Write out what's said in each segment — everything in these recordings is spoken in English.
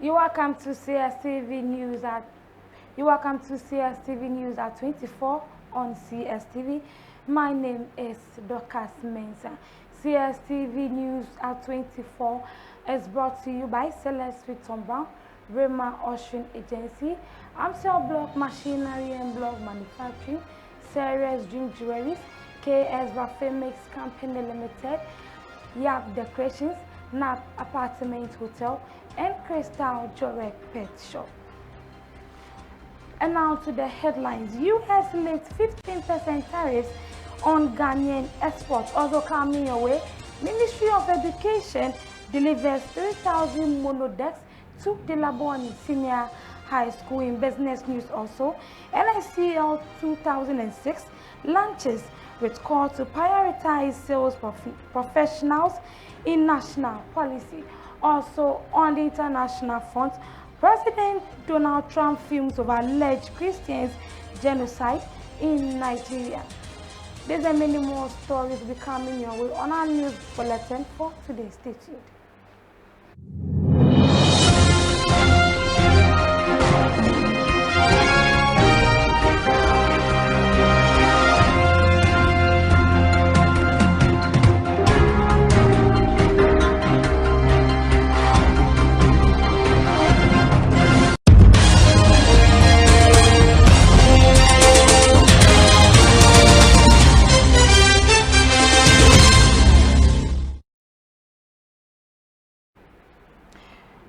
You welcome to Cstv News at 24 on Cstv. My name is Dorcas Mensah. Cstv News at 24 is brought to you by Celeste Victor Brown, Rema Ocean Agency, Amstel Block Machinery and Block Manufacturing, Serious Dream Jewelries, KS Rafemix Company Limited, Yap Decorations, NAP Apartment Hotel, and Crystal Jorek Pet Shop. And now to the headlines. U.S. lifts 15% tariffs on Ghanaian exports. Also coming your way, Ministry of Education delivers 3,000 monodecks to the Labone Senior High School. In business news also, NICL 2006 launches with call to prioritize sales professionals in national policy. Also on the international front, President Donald Trump films of alleged Christians genocide in Nigeria. These and many more stories will be coming your way on our news bulletin for today. Stay tuned.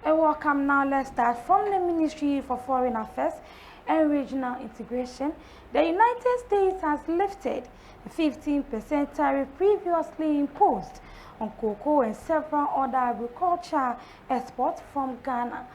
Welcome. Now let's start from the Ministry for Foreign Affairs and Regional Integration. The United States has lifted the 15% tariff previously imposed on cocoa and several other agricultural exports from Ghana.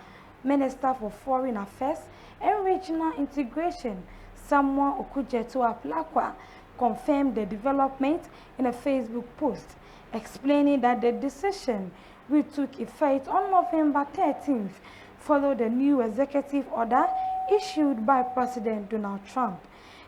Minister for Foreign Affairs and Regional Integration, Samuel Okudzeto-Aplakwa, confirmed the development in a Facebook post, explaining that the decision which took effect on November 13th followed the new executive order issued by President Donald Trump.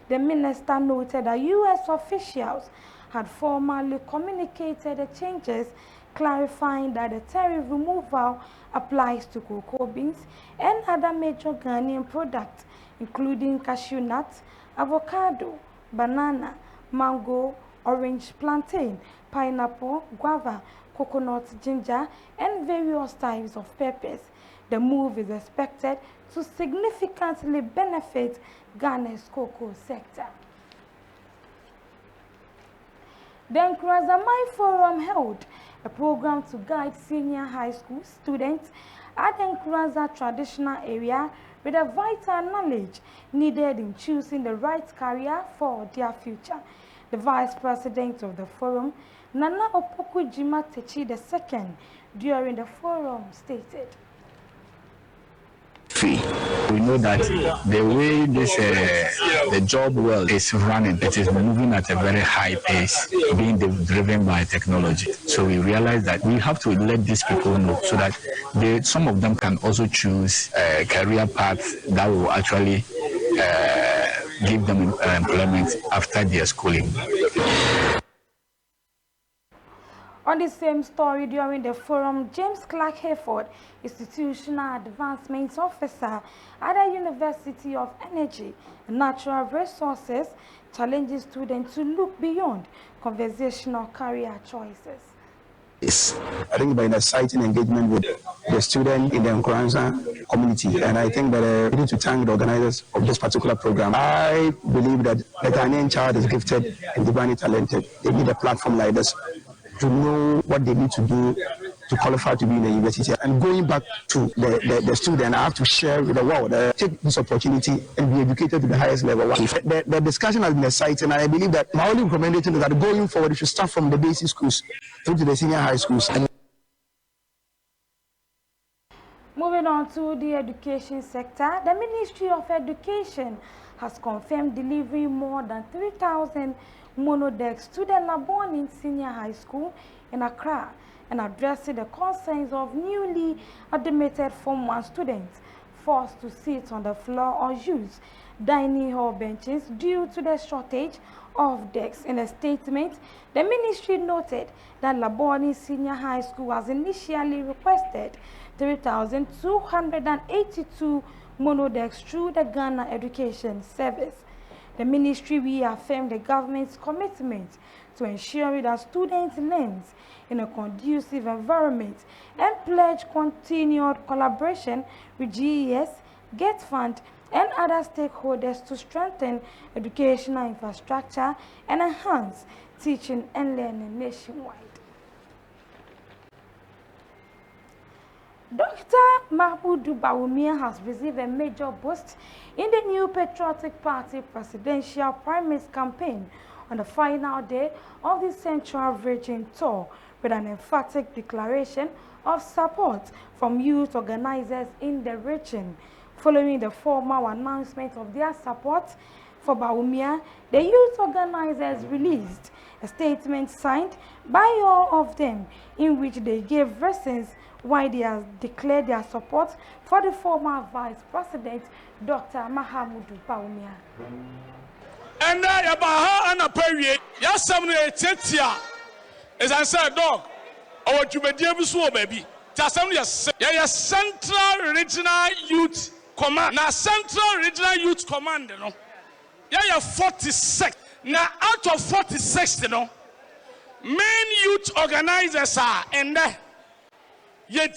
The minister noted that U.S. officials had formally communicated the changes, clarifying that the tariff removal applies to cocoa beans and other major Ghanaian products, including cashew nuts, avocado, banana, mango, orange, plantain, pineapple, guava, coconut, ginger, and various types of peppers. The move is expected to significantly benefit Ghana's cocoa sector. The Nkrazamai Forum held a program to guide senior high school students at the Nkraza traditional area with the vital knowledge needed in choosing the right career for their future. The vice president of the forum, Nana Opoku-Jima Techi II, during the forum stated, we know that the way this the job world is running, it is moving at a very high pace, being driven by technology. So we realize that we have to let these people know so that some of them can also choose a career path that will actually give them employment after their schooling. On the same story, during the forum, James Clark Hayford, Institutional Advancement Officer at the University of Energy and Natural Resources, challenges students to look beyond conversational career choices. I think by an exciting engagement with the students in the Nkranza community, and I think that we need to thank the organizers of this particular program. I believe that the Ghanaian child is gifted and divinely talented. They need a platform like this to know what they need to do to qualify to be in the university. And going back to the student, I have to share with the world, take this opportunity and be educated to the highest level. The discussion has been exciting, and I believe that my only recommendation is that going forward, you should start from the basic schools through to the senior high schools. Moving on to the education sector, the Ministry of Education has confirmed delivering more than 3,000 monodecks to the Labone Senior High School in Accra and addressing the concerns of newly admitted Form 1 students forced to sit on the floor or use dining hall benches due to the shortage of desks. In a statement, the ministry noted that Labone Senior High School has initially requested 3,282 monodesks through the Ghana Education Service. The ministry reaffirmed the government's commitment to ensuring that students learn in a conducive environment and pledge continued collaboration with GES, Get Fund, and other stakeholders to strengthen educational infrastructure and enhance teaching and learning nationwide. Dr. Mahmoud Bawumia has received a major boost in the new Patriotic Party presidential primaries campaign on the final day of the Central Region tour, with an emphatic declaration of support from youth organizers in the region. Following the formal announcement of their support for Bawumia, the youth organizers released a statement signed by all of them, in which they gave reasons why they have declared their support for the former Vice President, Dr. Mahamudu Bawumia. And I and a period, yes, some as I said, dog, or to be dear baby. Your Central Regional Youth Command. Now, Central Regional Youth Command, you know. Yeah, 46. Now, out of 46, you know, main youth organizers are in there. You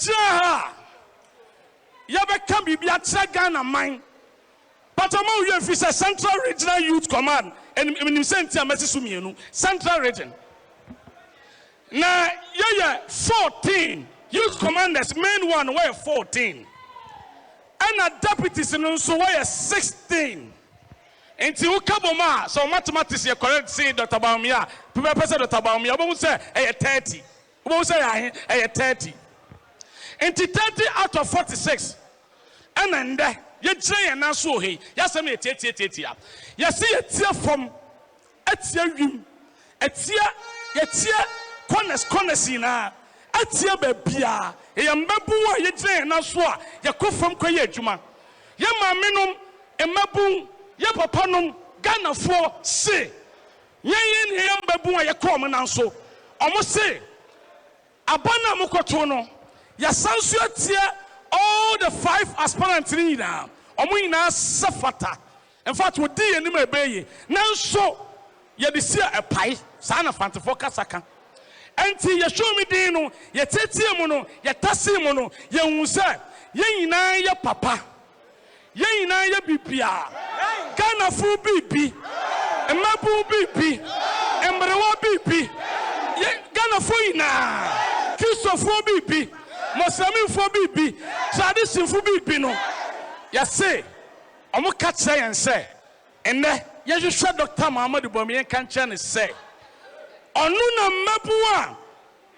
become Bibiatra Ghana mine. But among you, if it's a Central Regional Youth Command, and in the Central Region. Now, yeah, 14 youth commanders, main one were 14. And a deputies in so were 16. Until you come on, so mathematics, you correct saying Dr. Bawumia, people say Dr. Bawumia, but we say 30. We say 30. Until 30 out of 46. And then there, you say and so he, yes, I mean 30. You see a tear from a tear, corners in a tear babia, a mabu, you say and so you come from Koyajuma. Yama minum, a mabu. Ye papanum Ghana for say yen yam babu a ye come na so omo say abana mukoto no ya sanso atia all the 5 aspirants ni na omo ina safata. In fact we di enim ebeye nanso ye de sia epai sa na fantefo kasaka enti ye show me din no ye tetie mu no ye tase mu no ye hu say ye ina ye papa ye ina ye bibia Ghana fu bibi emabu bibi embrewa bibi ye Ghana fu ina Kristo fu bibi Muslim fu bibi tradition fu bibi no ya say omo ka kire yen say enne ye hwehwe Dr. Muhammadu Bawumia kan kire ne say onu na mabu a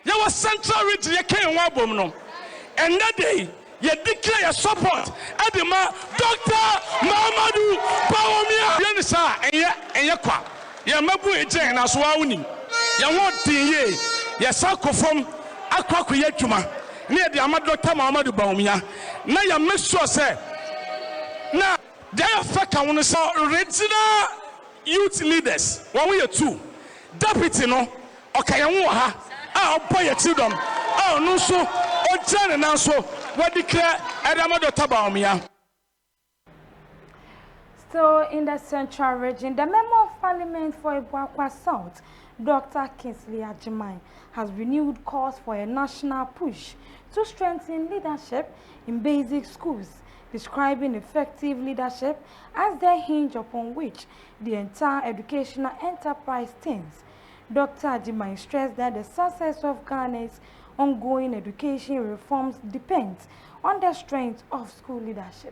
ye was Central Region ye kan wa bom no enne dey you declare your support at the Dr. Mahamudu Bawumia. Yenisa, and Yakwa. Yamabu Ejen as Wawuni. Yamot ye, Yasako from Aquakuyatuma, near the Dr. Mahamudu Bawumia. Now you make sure, say, now, they affect our regional youth leaders. 1 way or 2. Deputy, no, okay, I'll buy your children. Oh, no, so, or Jan and so. Still in the Central Region, the Member of Parliament for Ibuakwa South, Dr. Kingsley Ajimai, has renewed calls for a national push to strengthen leadership in basic schools, describing effective leadership as the hinge upon which the entire educational enterprise stands. Dr. Ajimai stressed that the success of Ghana's ongoing education reforms depends on the strength of school leadership.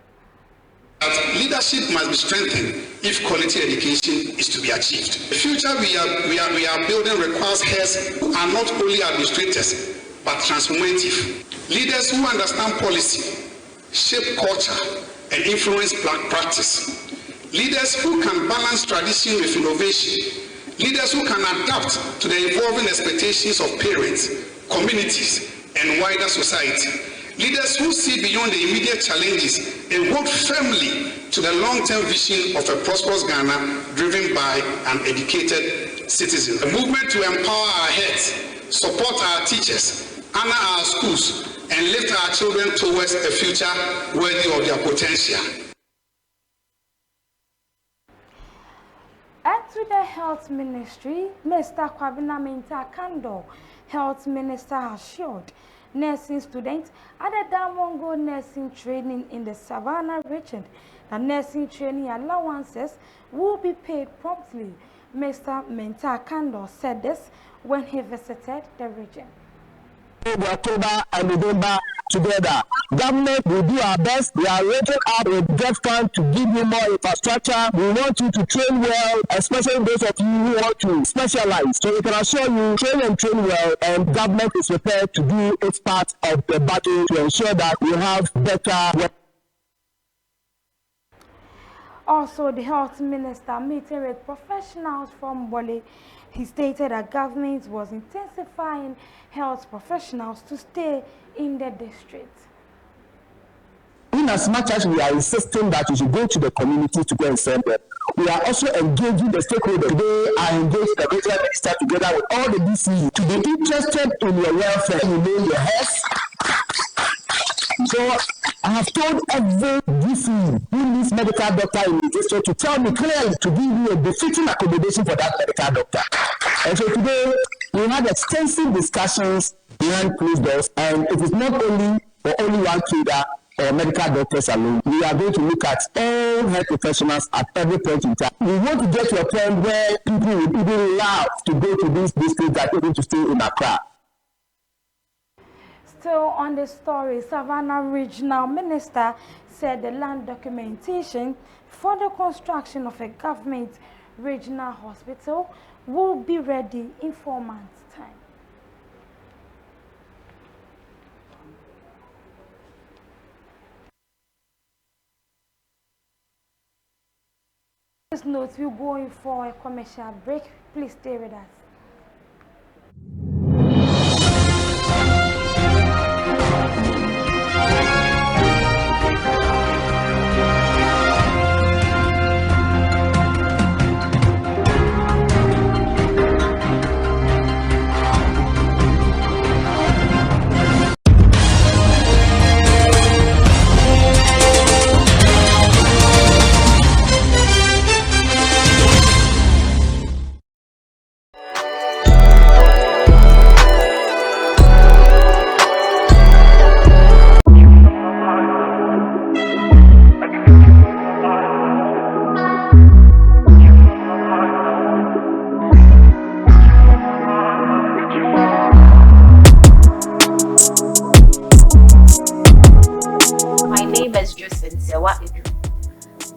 Leadership must be strengthened if quality education is to be achieved. The future we are building requires heads who are not only administrators but transformative. Leaders who understand policy, shape culture, and influence practice. Leaders who can balance tradition with innovation. Leaders who can adapt to the evolving expectations of parents, communities, and wider society. Leaders who see beyond the immediate challenges and hold firmly to the long-term vision of a prosperous Ghana driven by an educated citizen. A movement to empower our heads, support our teachers, honor our schools, and lift our children towards a future worthy of their potential. And to the Health Ministry, Mr. Kwabena Mintah Kando, Health Minister, assured nursing students at the Damongo nursing training in the Savannah region that nursing training allowances will be paid promptly. Mr. Mintah Kando said this when he visited the region. October and November together. Government will do our best. We are rated up with DEFCON to give you more infrastructure. We want you to train well, especially those of you who want to specialize. So we can assure you, train and train well, and government is prepared to do its part of the battle to ensure that we have better. Also, the health minister meeting with professionals from Wale. He stated that government was intensifying health professionals to stay in the district. In as much as we are insisting that you should go to the community to go and serve them, we are also engaging the stakeholders. Today, I engage the regional minister together with all the DCE to be interested in your welfare, you know, your health. So I have told every DCE who needs medical doctor in the district to tell me clearly to give you a befitting accommodation for that medical doctor. And so today, we had extensive discussions behind closed doors, and it is not only for only one trader or medical doctors alone. We are going to look at all health professionals at every point in time. We want to get to a point where people will even love to go to this district that are able to stay in Accra. Still on the story, Savannah Regional Minister said the land documentation for the construction of a government regional hospital will be ready in 4 months' time. Please note, we're going for a commercial break. Please stay with us.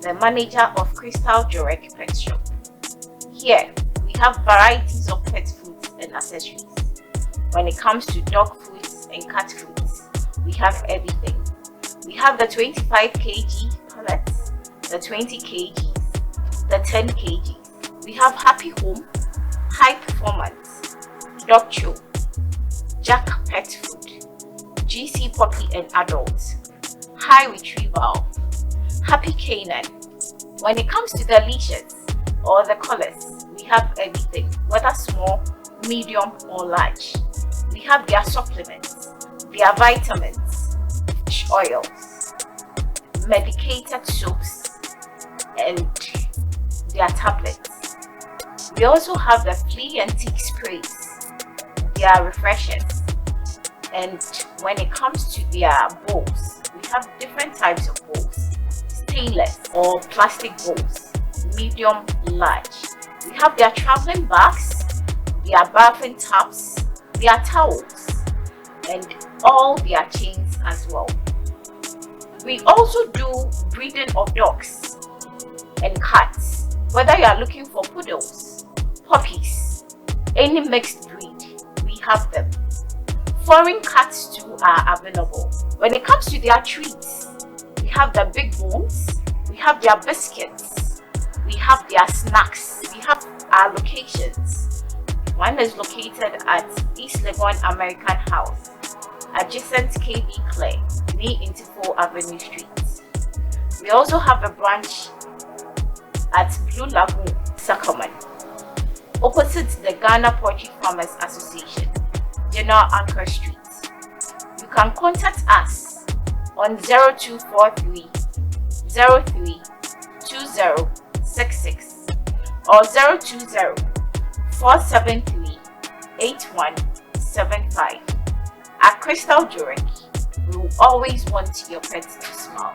The manager of Crystal Jorek Pet Shop. Here, we have varieties of pet foods and accessories. When it comes to dog foods and cat foods, we have everything. We have the 25 kg pellets, the 20 kgs, the 10 kgs. We have Happy Home, High Performance, Dog Chew, Jack Pet Food, GC Puppy and Adults, High Retrieval, Happy Canine. When it comes to the leashes or the collars, we have everything, whether small, medium or large. We have their supplements, their vitamins, fish oils, medicated soaps, and their tablets. We also have the flea and tick sprays, their refreshers, and when it comes to their bowls, we have different types of bowls. Stainless or plastic bowls, medium, large. We have their traveling bags, their bathing tubs, their towels, and all their chains as well. We also do breeding of dogs and cats. Whether you are looking for poodles, puppies, any mixed breed, we have them. Foreign cats too are available. When it comes to their treats, we have the big bones, we have their biscuits, we have their snacks, we have our locations. One is located at East Legon American House, adjacent KB Clay. Ni Intifo Avenue Street. We also have a branch at Blue Lagoon, Sacramento, opposite the Ghana Poultry Farmers Association, General Anchor Street. You can contact us on 0243 03 2066 or 020 473 8175. At Crystal Jewelry, we will always want your pets to smile.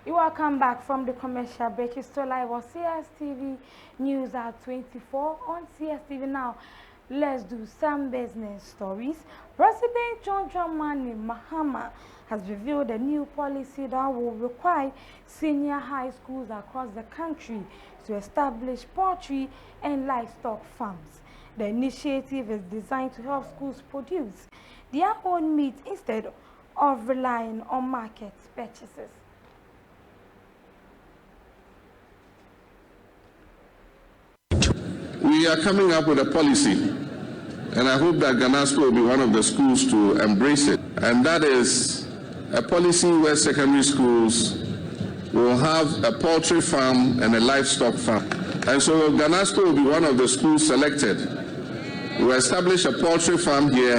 Welcome back from the commercial break. It's still live on CSTV News at 24 on CSTV now. Let's do some business stories. President John Dramani Mahama has revealed a new policy that will require senior high schools across the country to establish poultry and livestock farms. The initiative is designed to help schools produce their own meat instead of relying on market purchases. We are coming up with a policy, and I hope that Ganasco will be one of the schools to embrace it. And that is a policy where secondary schools will have a poultry farm and a livestock farm. And so Ganasco will be one of the schools selected. We will establish a poultry farm here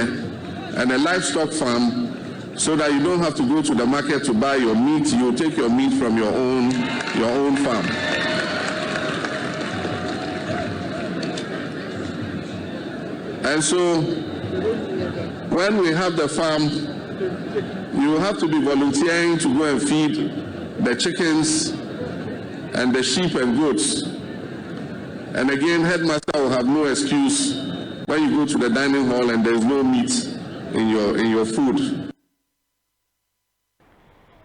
and a livestock farm so that you don't have to go to the market to buy your meat. You will take your meat from your own farm. And so, when we have the farm, you have to be volunteering to go and feed the chickens and the sheep and goats. And again, headmaster will have no excuse when you go to the dining hall and there's no meat in your food.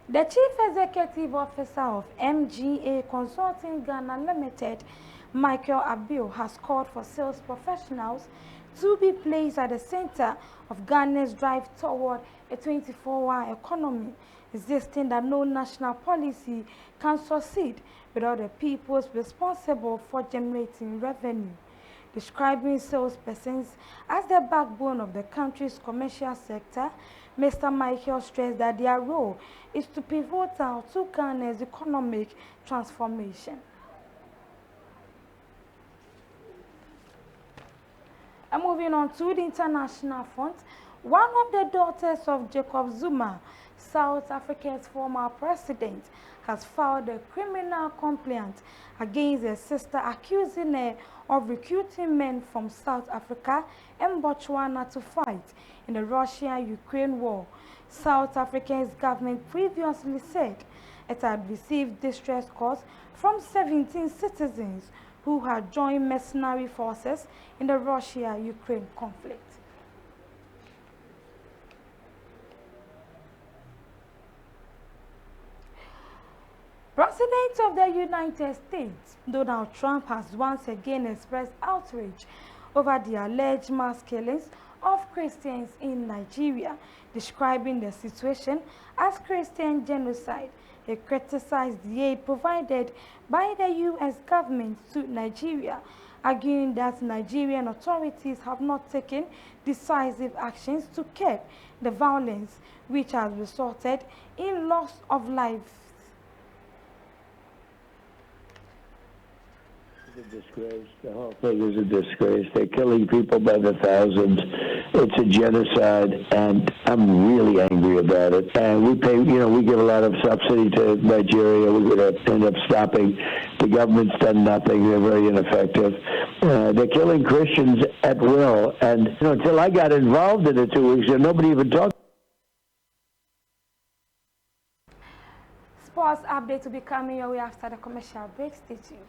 The Chief Executive Officer of MGA Consulting Ghana Limited, Michael Abiel, has called for sales professionals to be placed at the center of Ghana's drive toward a 24-hour economy, insisting that no national policy can succeed without the peoples responsible for generating revenue. Describing salespersons as the backbone of the country's commercial sector, Mr. Michael stressed that their role is to pivotal to Ghana's economic transformation. And moving on to the international front, one of the daughters of Jacob Zuma, South Africa's former president, has filed a criminal complaint against her sister, accusing her of recruiting men from South Africa and Botswana to fight in the Russia-Ukraine war. South Africa's government previously said it had received distress calls from 17 citizens who had joined mercenary forces in the Russia-Ukraine conflict. President of the United States, Donald Trump, has once again expressed outrage over the alleged mass killings of Christians in Nigeria, describing the situation as Christian genocide. He criticized the aid provided by the U.S. government to Nigeria, arguing that Nigerian authorities have not taken decisive actions to curb the violence, which has resulted in loss of lives. It's a disgrace. The whole thing is a disgrace. They're killing people by the thousands. It's a genocide, and I'm really angry about it. And we pay, we give a lot of subsidy to Nigeria. We're going to end up stopping. The government's done nothing. They're very ineffective. They're killing Christians at will. And until I got involved in it 2 weeks ago, nobody even talked. Sports update will be coming your way after the commercial break. Stay tuned.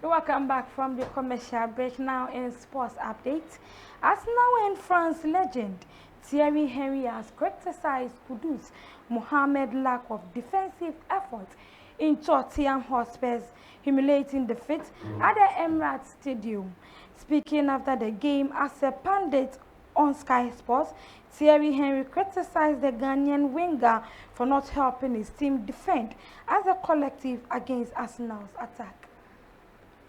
Welcome back from the commercial break. Now in sports update. Arsenal and France legend Thierry Henry has criticized Kudus Mohamed's lack of defensive effort in Tottenham Hotspur's humiliating defeat at the Emirates Stadium. Speaking after the game as a pundit on Sky Sports, Thierry Henry criticized the Ghanaian winger for not helping his team defend as a collective against Arsenal's attack.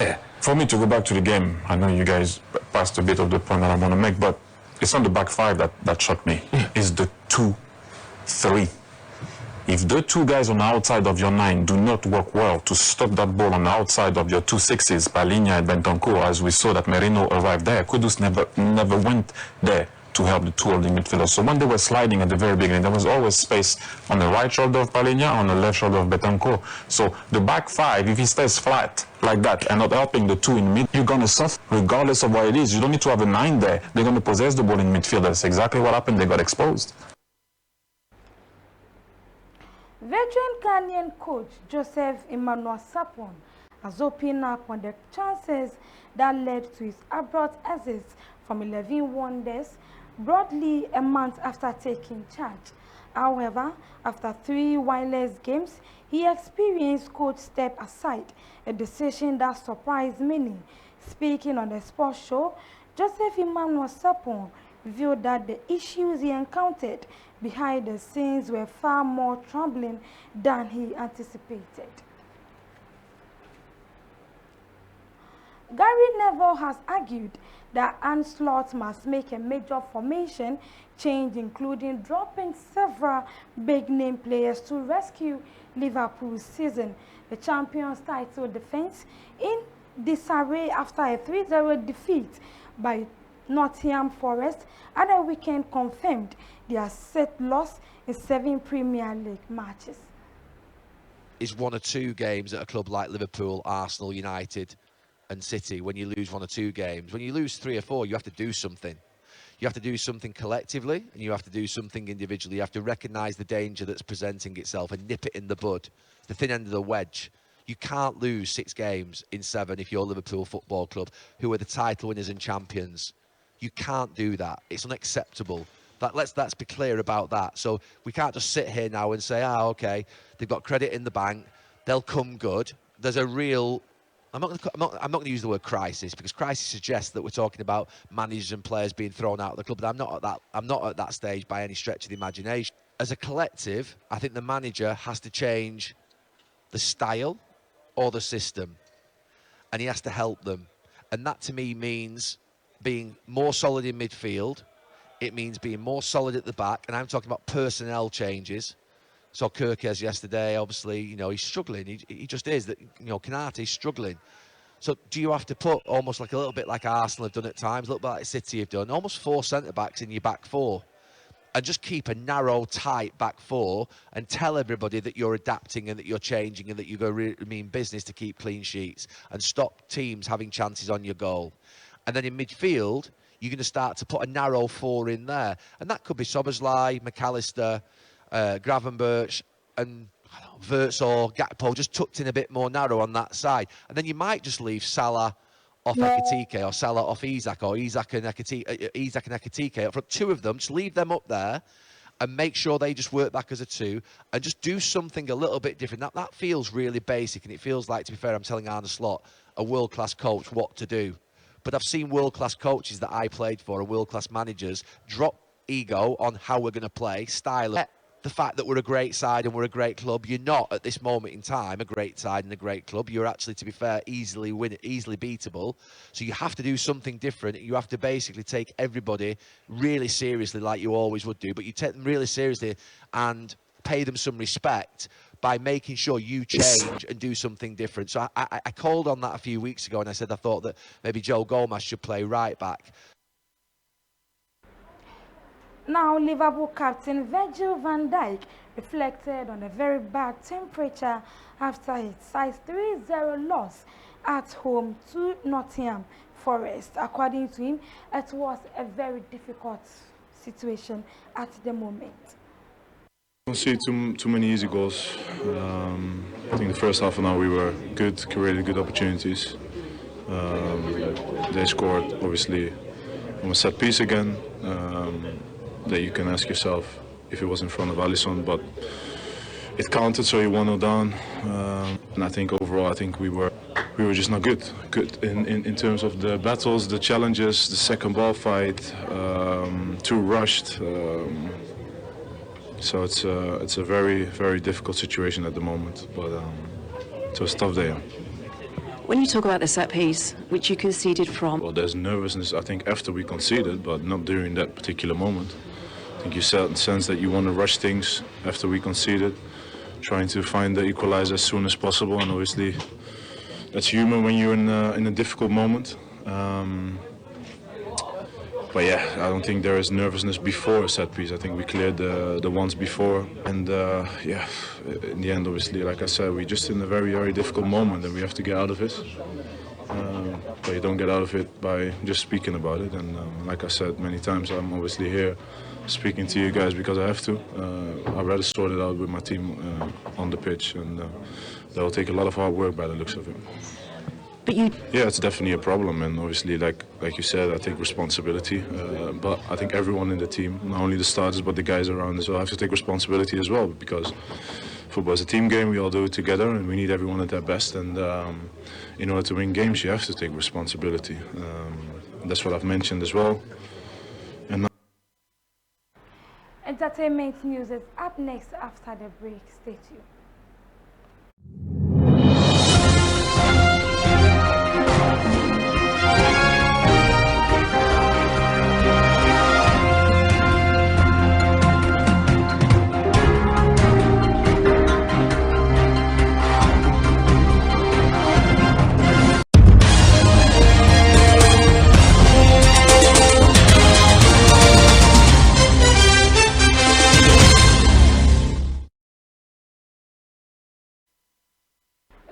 Yeah. For me to go back to the game, I know you guys passed a bit of the point that I want to make, but it's not the back five that shocked me. It's the 2-3. If the two guys on the outside of your 9 do not work well to stop that ball on the outside of your 2 6s, Palinha and Bentancur, as we saw that Merino arrived there, Kudus never went there to help the two holding midfielders. So when they were sliding at the very beginning, there was always space on the right shoulder of Palinha, on the left shoulder of Bentancur. So the back five, if he stays flat like that and not helping the two in mid, you're going to suffer regardless of what it is. You don't need to have a 9 there. They're going to possess the ball in midfield. That's exactly what happened. They got exposed. Veteran Ghanaian coach Joseph Emmanuel Sapon has opened up on the chances that led to his abrupt exit from 11 Wonders broadly a month after taking charge. However, after 3 winless games, he experienced coach step aside, a decision that surprised many. Speaking on the sports show, Joseph Emmanuel Sapon revealed that the issues he encountered behind the scenes were far more troubling than he anticipated. Gary Neville has argued that Ancelotti must make a major formation change, including dropping several big-name players to rescue Liverpool's season. The champions' title defense in disarray after a 3-0 defeat by Nottingham Forest at the weekend confirmed their set loss in 7 Premier League matches. Is 1 or 2 games at a club like Liverpool, Arsenal, United and City. When you lose 1 or 2 games, when you lose 3 or 4, you have to do something. You have to do something collectively and you have to do something individually. You have to recognise the danger that's presenting itself and nip it in the bud, the thin end of the wedge. You can't lose 6 games in 7 if you're Liverpool Football Club, who are the title winners and champions. You can't do that. It's unacceptable. Let's be clear about that. So we can't just sit here now and say, okay, they've got credit in the bank, they'll come good. There's a real... I'm not going to use the word crisis, because crisis suggests that we're talking about managers and players being thrown out of the club. But I'm not at that stage by any stretch of the imagination. As a collective, I think the manager has to change the style or the system, and he has to help them. And that to me means being more solid in midfield. It means being more solid at the back, and I'm talking about personnel changes. So Kirkes yesterday, obviously, you know, he's struggling. He just is. That, you know, Konate's struggling. So do you have to put almost like a little bit like Arsenal have done at times, a little bit like City have done, almost 4 centre-backs in your back 4, and just keep a narrow, tight back 4 and tell everybody that you're adapting and that you're changing and that you're going to mean business to keep clean sheets and stop teams having chances on your goal. And then in midfield, you're going to start to put a narrow 4 in there. And that could be Szoboszlai, McAllister, Gravenberch and Wirtz or Gakpo just tucked in a bit more narrow on that side. And then you might just leave Salah off Ekitike or Salah off Isak or Isak and Ekitike up front. 2 of them, just leave them up there and make sure they just work back as a 2 and just do something a little bit different. That feels really basic, and it feels like, to be fair, I'm telling Arne Slot, a world-class coach, what to do. But I've seen world-class coaches that I played for and world-class managers drop ego on how we're going to play, style of the fact that we're a great side and we're a great club. You're not, at this moment in time, a great side and a great club. You're actually, to be fair, easily beatable. So you have to do something different. You have to basically take everybody really seriously, like you always would do, but you take them really seriously and pay them some respect by making sure you change and do something different. So I called on that a few weeks ago, and I said I thought that maybe Joe Gomez should play right back. Now, Liverpool captain Virgil van Dijk reflected on a very bad temperature after his size 3-0 loss at home to Nottingham Forest. According to him, it was a very difficult situation at the moment. I don't see too many easy goals. I think the first half an hour we were good, created good opportunities. They scored, obviously, from a set piece again. That you can ask yourself if it was in front of Alisson, but it counted, so you 1-0 down. And I think overall, I think we were just not good. Good in terms of the battles, the challenges, the second ball fight, too rushed. So it's a very, very difficult situation at the moment. But it was a tough day. When you talk about the set piece, which you conceded from... Well, there's nervousness, I think, after we conceded, but not during that particular moment. I think you sense that you want to rush things after we conceded, trying to find the equalizer as soon as possible, and obviously that's human when you're in a difficult moment. But yeah, I don't think there is nervousness before a set piece. I think we cleared the ones before, and yeah, in the end, obviously, like I said, we're just in a very, very difficult moment, and we have to get out of it. But you don't get out of it by just speaking about it. And like I said many times, I'm obviously here speaking to you guys because I have to. I'd rather sort it out with my team on the pitch, and that will take a lot of hard work by the looks of it. But you... Yeah, it's definitely a problem, and obviously, like you said, I take responsibility. But I think everyone in the team, not only the starters, but the guys around as well, have to take responsibility as well, because football is a team game. We all do it together, and we need everyone at their best. And in order to win games, you have to take responsibility. That's what I've mentioned as well. And entertainment news is up next after the break. Stay tuned.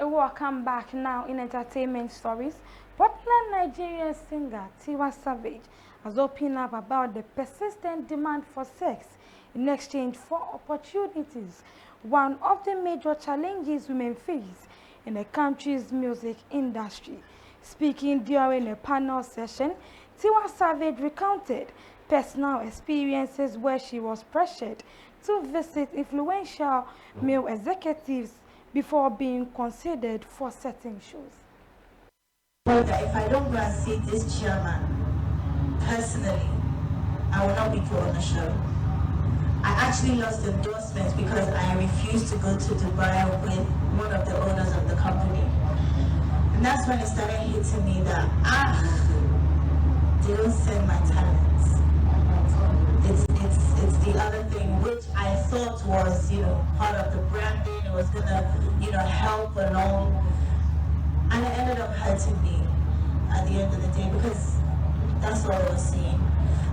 Welcome back. Now in entertainment stories, popular Nigerian singer Tiwa Savage has opened up about the persistent demand for sex in exchange for opportunities, one of the major challenges women face in the country's music industry. Speaking during a panel session, Tiwa Savage recounted personal experiences where she was pressured to visit influential male executives before being considered for certain shows. If I don't go and see this chairman personally, I will not be put on the show. I actually lost endorsements because I refused to go to Dubai with one of the owners of the company. And that's when it started hitting me that, they don't send my talents. It's the other thing, which I thought was, part of the branding. It was gonna, help along, and it ended up hurting me at the end of the day because that's what I was seeing.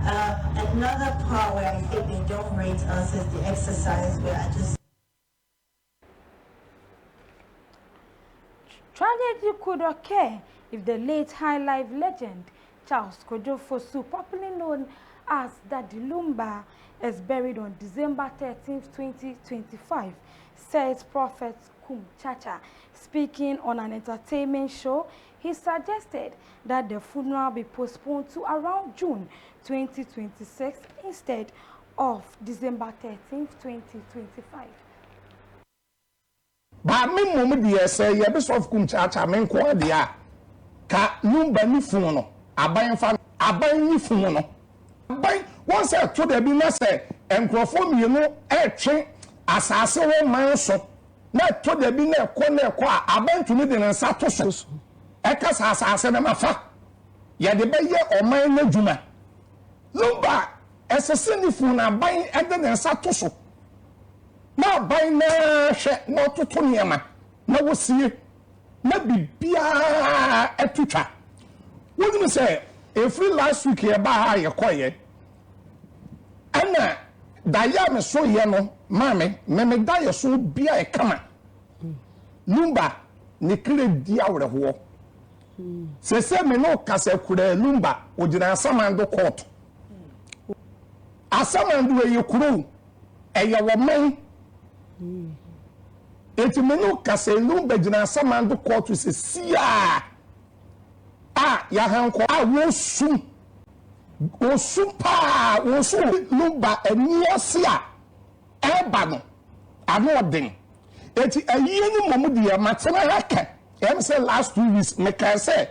Another part where I think they don't rate us is the exercise, where I just... Tragedy could occur if the late high life legend Charles Kojo Fosu, popularly known as Daddy Lumba, is buried on December 13, 2025, says Prophet Kum Chacha. Speaking on an entertainment show, he suggested that the funeral be postponed to around June 2026 instead of December 13, 2025. But me mum dear say ye be of Kum Chacha men ko dia ka Lumba ni funo aban fa aban ni funo aban won say to there be na say enkrofo mienu e twe asase wo man so na to there be na ekọ a aban tumi de nsa to so e ka asase na mafa ye de be ye oman na djuma Lumba esese ni funo aban e de nsa to so na ban na hwe na toto niema na wosie na bibia etutwa wonu say every last week ye ba ha ye koye ana daya me so ye no mame me daya so bia e kama Lumba ne kire di awreho se me no kasa kura Lumba ogina asamando court asamando ye kuro eye wo man eti me no kasa Lumba gina asamando court se sia ya hanko a wo super lumba eniase a eba no anoden eti ayi ni momu de matena haka em say last 2 weeks me can say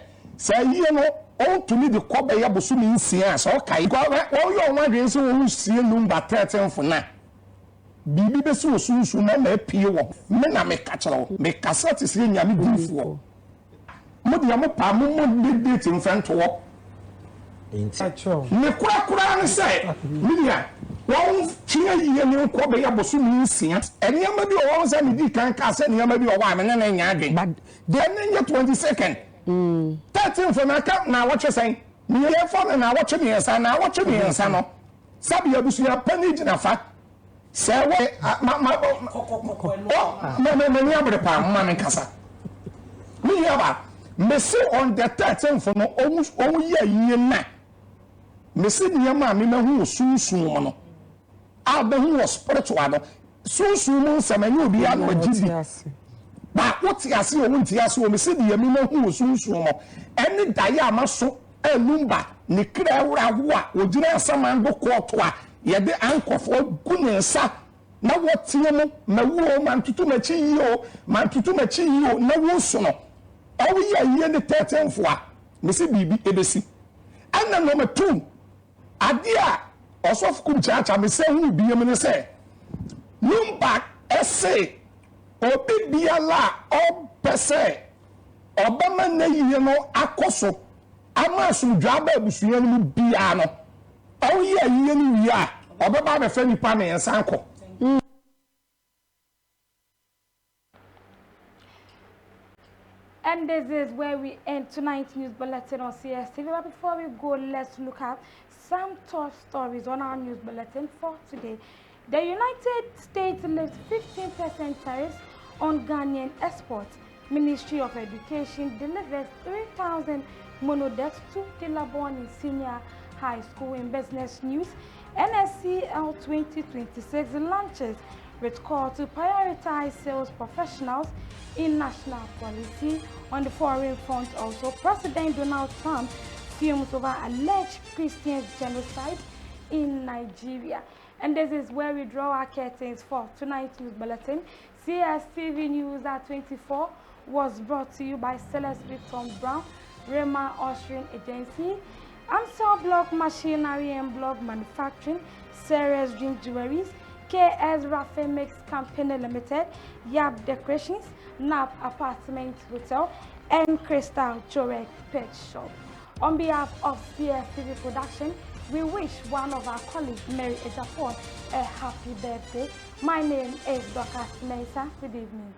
yi no on to me the kobe ya bosu mi nsia so kai ko yo nwa dwen so wo sie lumba 13 for na bibi be so sunsun na pie wo me na me ka kire me kasa ti se nyame difo mo de mo pa mo date mfrento wo me kura ne say media won tie yi ni kobe ya bosu mi nsia enema bi o won say me di kan ka say enema bi o wa me na nya adwen but then nya 22nd 13 for na ka na watch say me ye for na watch me yensa na watch me yensa no sabi abusu ya panage na fa say we me abre pa ma me kasa me ya me say on the 13th for no owu ye yi na me say niam me na hu sunsun mo no abahu was spiritual no sunsun mo nsɛmani obi a no agidi ba woti ase o wonti ase o me se de yami na hu sunsun mo eni daye amaso elumba ne kra wura ho a ogina asaman go koto a ye de ankofo gunensa na wotie mo na wo mantutu machi yi o na wo so no awu ye ne 13 fo a me se bibi ebesi ana no metu ade a osof kum chacha me se hu biem ne se lumba ese obi biala opese obama na yiye no akoso ama asudwa ba abusuya no bia no awu ye yiye ni wi a obaba be fa nipa na yensan ko. And this is where we end tonight's news bulletin on CSTV. But before we go, let's look at some top stories on our news bulletin for today. The United States lifts 15% tariffs on Ghanaian exports. Ministry of Education delivers 3,000 monodecks to the Laboni Senior High School. In business news, NSCL 2026 launches with call to prioritize sales professionals in national policy. On the foreign front also, President Donald Trump fumes over alleged Christian genocide in Nigeria. And this is where we draw our curtains for tonight's news bulletin. CSTV News at 24 was brought to you by Celeste Tom Brown, Rema Austrian Agency, Amstel Block Machinery and Block Manufacturing, Sarah's Dream Jewelries, KS Rafemix Company Limited, Yap Decorations, NAP Apartment Hotel, and Crystal Jorek Pet Shop. On behalf of CSTV Production, we wish one of our colleagues, Mary Ejapon, a happy birthday. My name is Dr. Mesa. Good evening.